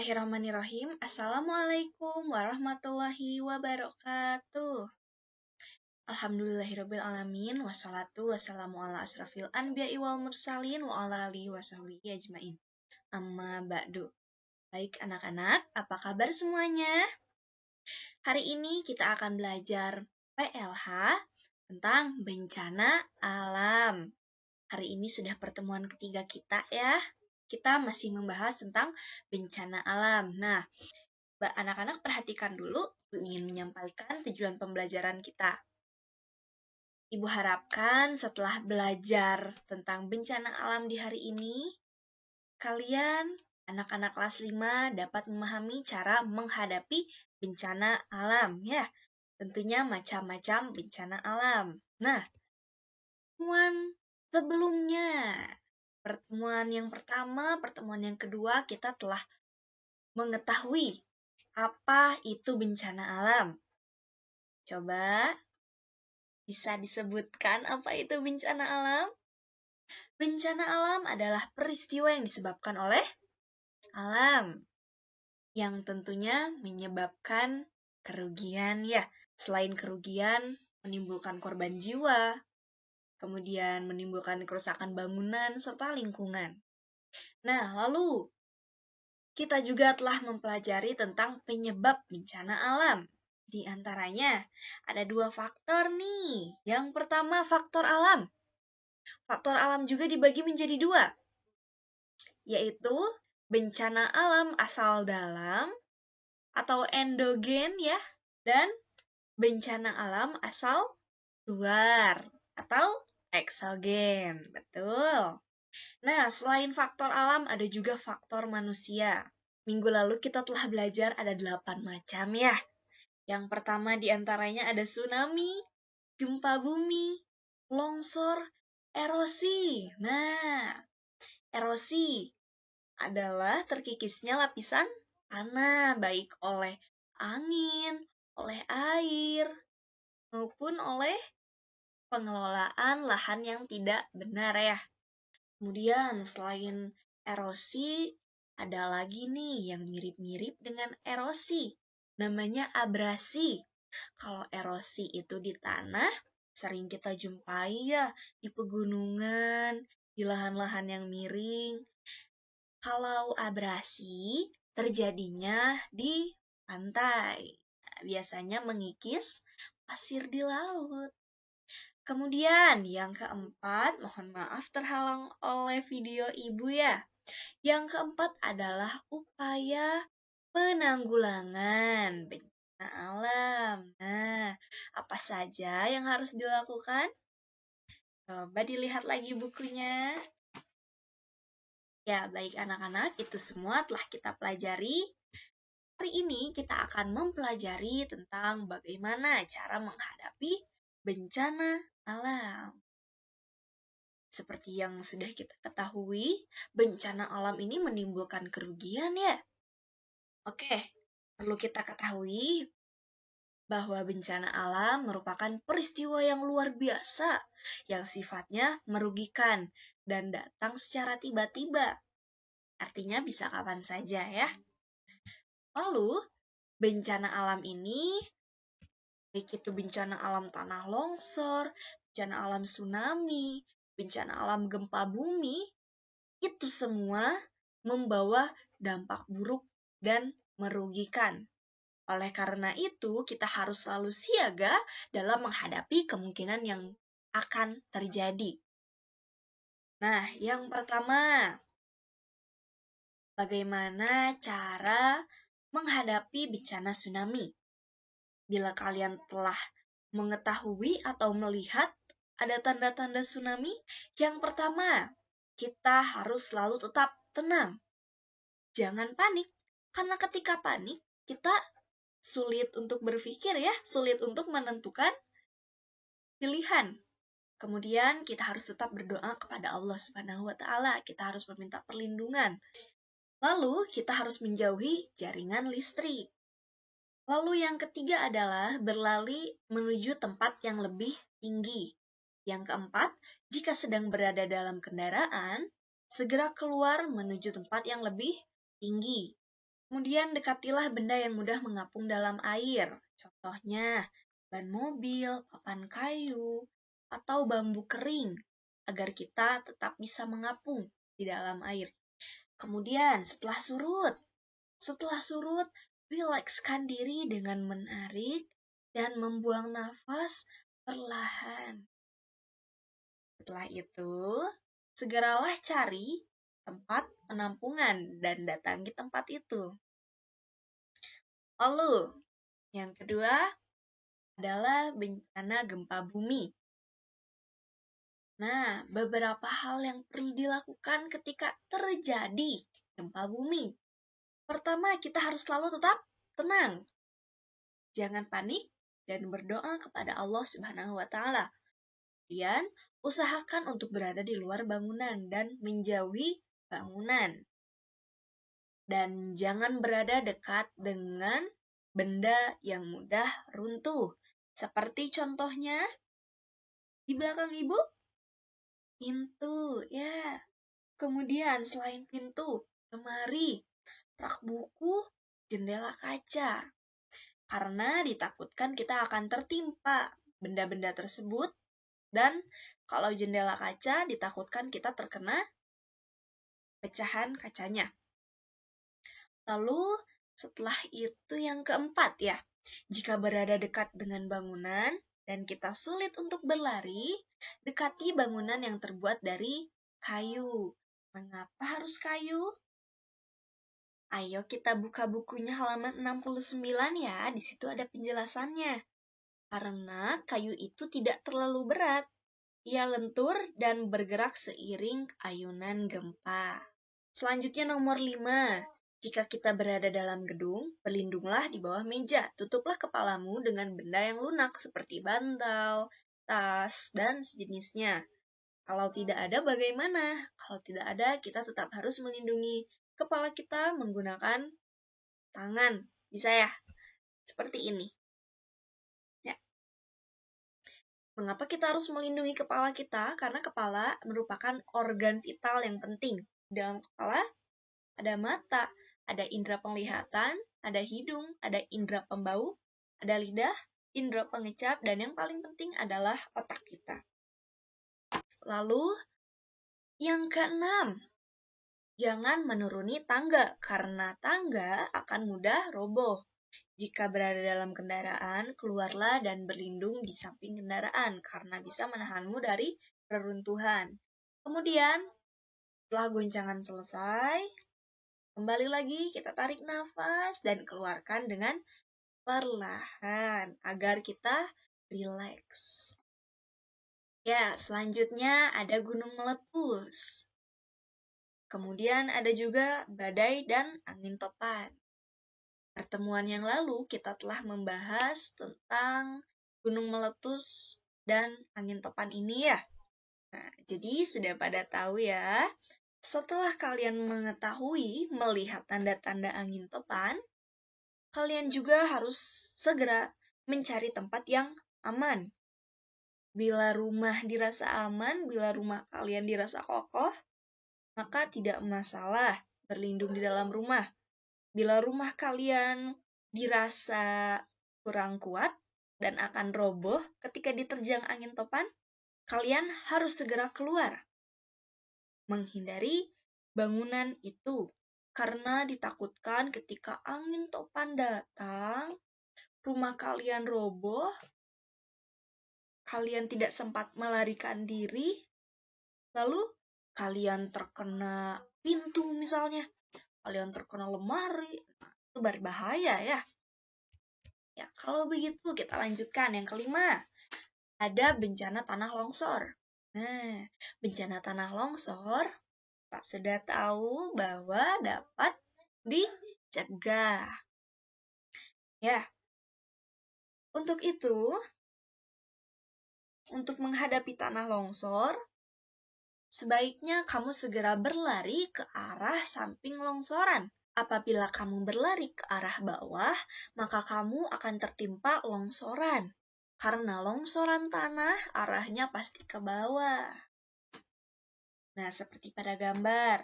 Bismillahirrahmanirrahim. Assalamualaikum warahmatullahi wabarakatuh. Alhamdulillahirrabbilalamin. Wassalatu wassalamu ala asrafil anbiya'i wal mursalin wa ala alihi wa sahbihi ajmain. Amma ba'du. Baik anak-anak, apa kabar semuanya? Hari ini kita akan belajar PLH tentang bencana alam. Hari ini sudah pertemuan ketiga kita ya. Kita masih membahas tentang bencana alam. Nah, anak-anak perhatikan dulu, Ibu ingin menyampaikan tujuan pembelajaran kita. Ibu harapkan setelah belajar tentang bencana alam di hari ini, kalian, anak-anak kelas 5, dapat memahami cara menghadapi bencana alam. Ya, tentunya macam-macam bencana alam. Nah, pertemuan yang pertama, pertemuan yang kedua, kita telah mengetahui apa itu bencana alam. Coba bisa disebutkan apa itu bencana alam? Bencana alam adalah peristiwa yang disebabkan oleh alam, yang tentunya menyebabkan kerugian ya. Selain kerugian, menimbulkan korban jiwa, kemudian menimbulkan kerusakan bangunan serta lingkungan. Nah, lalu kita juga telah mempelajari tentang penyebab bencana alam. Di antaranya ada 2 faktor nih. Yang pertama faktor alam. Faktor alam juga dibagi menjadi 2, yaitu bencana alam asal dalam atau endogen ya, dan bencana alam asal luar atau eksogen. Betul. Nah, selain faktor alam, ada juga faktor manusia. Minggu lalu kita telah belajar ada 8 macam ya. Yang pertama diantaranya ada tsunami, gempa bumi, longsor, erosi. Nah, erosi adalah terkikisnya lapisan tanah, baik oleh angin, oleh air, maupun oleh pengelolaan lahan yang tidak benar ya. Kemudian selain erosi, ada lagi nih yang mirip-mirip dengan erosi. Namanya abrasi. Kalau erosi itu di tanah, sering kita jumpai ya di pegunungan, di lahan-lahan yang miring. Kalau abrasi terjadinya di pantai. Nah, biasanya mengikis pasir di laut. Kemudian yang keempat, mohon maaf terhalang oleh video ibu ya. Yang keempat adalah upaya penanggulangan bencana alam. Nah, apa saja yang harus dilakukan? Coba dilihat lagi bukunya. Ya, baik anak-anak, itu semua telah kita pelajari. Hari ini kita akan mempelajari tentang bagaimana cara menghadapi bencana alam. Seperti yang sudah kita ketahui, bencana alam ini menimbulkan kerugian ya. Oke, perlu kita ketahui bahwa bencana alam merupakan peristiwa yang luar biasa yang sifatnya merugikan dan datang secara tiba-tiba. Artinya bisa kapan saja ya. Lalu, bencana alam ini, baik itu bencana alam tanah longsor, bencana alam tsunami, bencana alam gempa bumi, itu semua membawa dampak buruk dan merugikan. Oleh karena itu, kita harus selalu siaga dalam menghadapi kemungkinan yang akan terjadi. Nah, yang pertama, bagaimana cara menghadapi bencana tsunami? Bila kalian telah mengetahui atau melihat ada tanda-tanda tsunami, yang pertama, kita harus selalu tetap tenang. Jangan panik, karena ketika panik, kita sulit untuk berpikir ya, sulit untuk menentukan pilihan. Kemudian kita harus tetap berdoa kepada Allah Subhanahu wa taala, kita harus meminta perlindungan. Lalu kita harus menjauhi jaringan listrik. Lalu yang ketiga adalah berlari menuju tempat yang lebih tinggi. Yang keempat, jika sedang berada dalam kendaraan, segera keluar menuju tempat yang lebih tinggi. Kemudian dekatilah benda yang mudah mengapung dalam air. Contohnya, ban mobil, papan kayu, atau bambu kering, agar kita tetap bisa mengapung di dalam air. Kemudian, setelah surut, rilekskan diri dengan menarik dan membuang nafas perlahan. Setelah itu, segeralah cari tempat penampungan dan datangi tempat itu. Lalu, yang kedua adalah bencana gempa bumi. Nah, beberapa hal yang perlu dilakukan ketika terjadi gempa bumi. Pertama, kita harus selalu tetap tenang. Jangan panik dan berdoa kepada Allah Subhanahu wa taala. Kemudian, usahakan untuk berada di luar bangunan dan menjauhi bangunan. Dan jangan berada dekat dengan benda yang mudah runtuh. Seperti contohnya di belakang ibu, pintu, ya. Kemudian selain pintu, lemari, rak buku, jendela kaca. Karena ditakutkan kita akan tertimpa benda-benda tersebut. Dan kalau jendela kaca, ditakutkan kita terkena pecahan kacanya. Lalu, setelah itu yang keempat ya, jika berada dekat dengan bangunan dan kita sulit untuk berlari, dekati bangunan yang terbuat dari kayu. Mengapa harus kayu? Ayo kita buka bukunya halaman 69 ya, di situ ada penjelasannya. Karena kayu itu tidak terlalu berat. Ia lentur dan bergerak seiring ayunan gempa. Selanjutnya nomor 5. Jika kita berada dalam gedung, berlindunglah di bawah meja. Tutuplah kepalamu dengan benda yang lunak seperti bantal, tas, dan sejenisnya. Kalau tidak ada, bagaimana? Kalau tidak ada, kita tetap harus melindungi kepala kita menggunakan tangan. Bisa ya? Seperti ini. Ya. Mengapa kita harus melindungi kepala kita? Karena kepala merupakan organ vital yang penting. Di dalam kepala ada mata, ada indera penglihatan, ada hidung, ada indera pembau, ada lidah, indera pengecap, dan yang paling penting adalah otak kita. Lalu, yang keenam, jangan menuruni tangga, karena tangga akan mudah roboh. Jika berada dalam kendaraan, keluarlah dan berlindung di samping kendaraan, karena bisa menahanmu dari reruntuhan. Kemudian, setelah goncangan selesai, kembali lagi kita tarik nafas dan keluarkan dengan perlahan, agar kita rileks. Ya, selanjutnya ada gunung meletus. Kemudian ada juga badai dan angin topan. Pertemuan yang lalu kita telah membahas tentang gunung meletus dan angin topan ini ya. Nah, jadi sudah pada tahu ya. Setelah kalian mengetahui melihat tanda-tanda angin topan, kalian juga harus segera mencari tempat yang aman. Bila rumah dirasa aman, bila rumah kalian dirasa kokoh, maka tidak masalah berlindung di dalam rumah. Bila rumah kalian dirasa kurang kuat dan akan roboh ketika diterjang angin topan, kalian harus segera keluar, menghindari bangunan itu. Karena ditakutkan ketika angin topan datang, rumah kalian roboh, kalian tidak sempat melarikan diri, lalu kalian terkena pintu misalnya, kalian terkena lemari, itu berbahaya ya. Ya, kalau begitu kita lanjutkan. Yang kelima, ada bencana tanah longsor. Nah, bencana tanah longsor, Pak sudah tahu bahwa dapat dicegah. Ya, untuk itu, untuk menghadapi tanah longsor, sebaiknya kamu segera berlari ke arah samping longsoran. Apabila kamu berlari ke arah bawah, maka kamu akan tertimpa longsoran. Karena longsoran tanah arahnya pasti ke bawah. Nah, seperti pada gambar.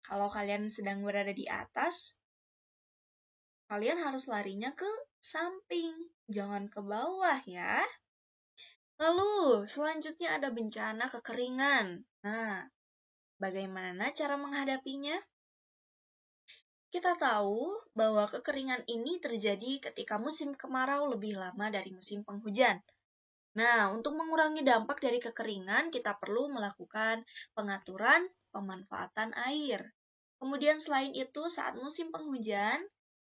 Kalau kalian sedang berada di atas, kalian harus larinya ke samping, jangan ke bawah ya. Lalu, selanjutnya ada bencana kekeringan. Nah, bagaimana cara menghadapinya? Kita tahu bahwa kekeringan ini terjadi ketika musim kemarau lebih lama dari musim penghujan. Nah, untuk mengurangi dampak dari kekeringan, kita perlu melakukan pengaturan pemanfaatan air. Kemudian selain itu, saat musim penghujan,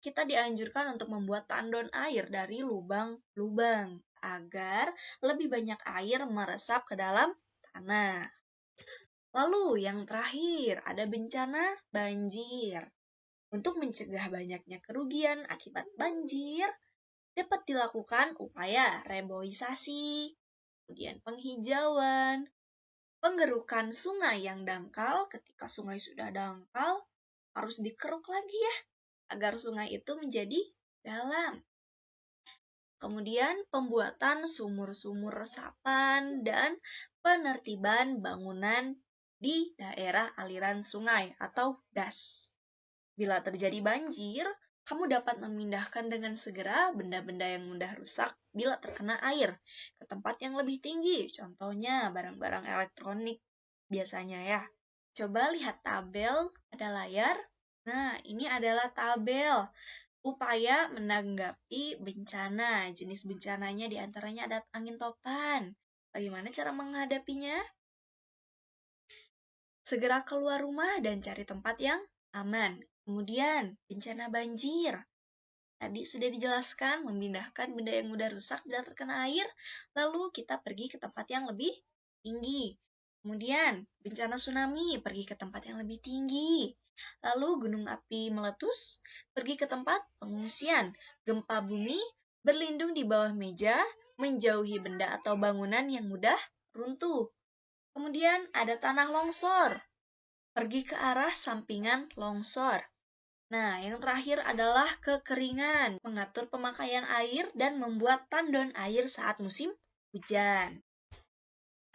kita dianjurkan untuk membuat tandon air dari lubang-lubang agar lebih banyak air meresap ke dalam tanah. Lalu yang terakhir, ada bencana banjir. Untuk mencegah banyaknya kerugian akibat banjir, dapat dilakukan upaya reboisasi, kemudian penghijauan, penggerukan sungai yang dangkal. Ketika sungai sudah dangkal, harus dikeruk lagi ya, agar sungai itu menjadi dalam. Kemudian pembuatan sumur-sumur resapan dan penertiban bangunan di daerah aliran sungai atau das. Bila terjadi banjir, kamu dapat memindahkan dengan segera benda-benda yang mudah rusak bila terkena air ke tempat yang lebih tinggi, contohnya barang-barang elektronik biasanya ya. Coba lihat tabel pada layar. Nah, ini adalah tabel upaya menanggapi bencana. Jenis bencananya diantaranya ada angin topan. Bagaimana cara menghadapinya? Segera keluar rumah dan cari tempat yang aman. Kemudian, bencana banjir. Tadi sudah dijelaskan, memindahkan benda yang mudah rusak bila terkena air, lalu kita pergi ke tempat yang lebih tinggi. Kemudian, bencana tsunami, pergi ke tempat yang lebih tinggi. Lalu, gunung api meletus, pergi ke tempat pengungsian. Gempa bumi, berlindung di bawah meja, menjauhi benda atau bangunan yang mudah runtuh. Kemudian, ada tanah longsor, pergi ke arah sampingan longsor. Nah, yang terakhir adalah kekeringan, mengatur pemakaian air dan membuat tandon air saat musim hujan.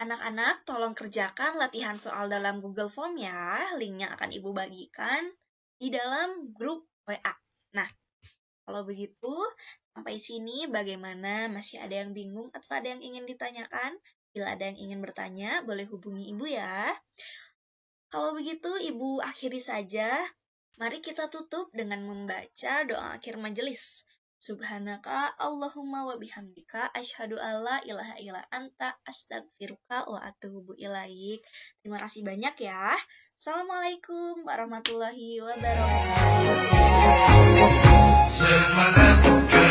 Anak-anak, tolong kerjakan latihan soal dalam Google Form ya. Linknya akan Ibu bagikan di dalam grup WA. Nah, kalau begitu, sampai sini bagaimana? Masih ada yang bingung atau ada yang ingin ditanyakan? Bila ada yang ingin bertanya, boleh hubungi Ibu ya. Kalau begitu, Ibu akhiri saja. Mari kita tutup dengan membaca doa akhir majelis. Subhanaka Allahumma wa bihamdika asyhadu alla ilaha illa anta astaghfiruka wa atubu ilaik. Terima kasih banyak ya. Assalamualaikum warahmatullahi wabarakatuh. Semangat ke